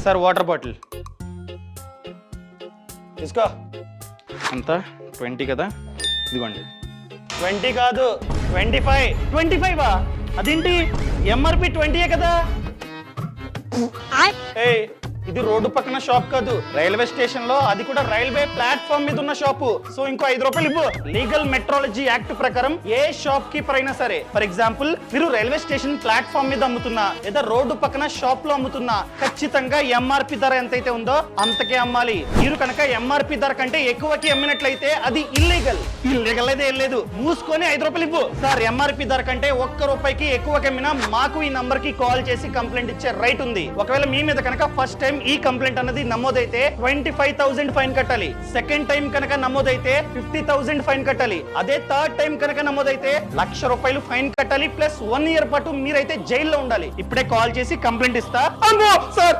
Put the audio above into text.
Sir water bottle తీసుకో. అంతా 20 కదా, ఇదిగోండి. 20 కాదు 25. 25 అదేంటి? ఎంఆర్పి 20 కదా. ఏయ్, ఇది రోడ్డు పక్కన షాప్ కాదు, రైల్వే స్టేషన్ లో, అది కూడా రైల్వే ప్లాట్ఫామ్ మీద ఉన్న షాపు. సో ఇంకో 5 రూపాయలు ఇవ్వు. లీగల్ మెట్రాలజీ యాక్ట్ ప్రకారం ఏ షాప్ కీపర్ అయినా సరే, ఫర్ ఎగ్జాంపుల్ మీరు రైల్వే స్టేషన్ ప్లాట్ఫామ్ మీద అమ్ముతున్నా లేదా రోడ్డు పక్కన షాప్ లో అమ్ముతున్నా, ఖచ్చితంగా ఎంఆర్పి ధర ఎంతైతే ఉందో అంతకే అమ్మాలి. మీరు కనుక ఎంఆర్పి ధర కంటే ఎక్కువకి అమ్మినట్లయితే అది ఇల్లీగల్. ఇల్లీగల్ అయితే ఏం లేదు, మూసుకొని 5 రూపాయలు ఇవ్వు. సార్, ఎంఆర్పి ధర కంటే 1 రూపాయికి ఎక్కువకి అమ్మినా మాకు ఈ నంబర్ కి కాల్ చేసి కంప్లైంట్ ఇచ్చే రైట్ ఉంది. ఒకవేళ మీ మీద కనుక ఫస్ట్ టైం ఈ కంప్లైంట్ అన్నది నమోదైతే 25,000 ఫైన్ కట్టాలి. సెకండ్ టైం కనుక నమోదైతే 50,000 ఫైన్ కట్టాలి. అదే థర్డ్ టైం కనుక నమోదైతే 1,00,000 రూపాయలు ఫైన్ కట్టాలి. ప్లస్ 1 ఇయర్ పాటు మీరైతే జైల్లో ఉండాలి. ఇప్పుడే కాల్ చేసి కంప్లైంట్ ఇస్తా. అమ్మో సార్,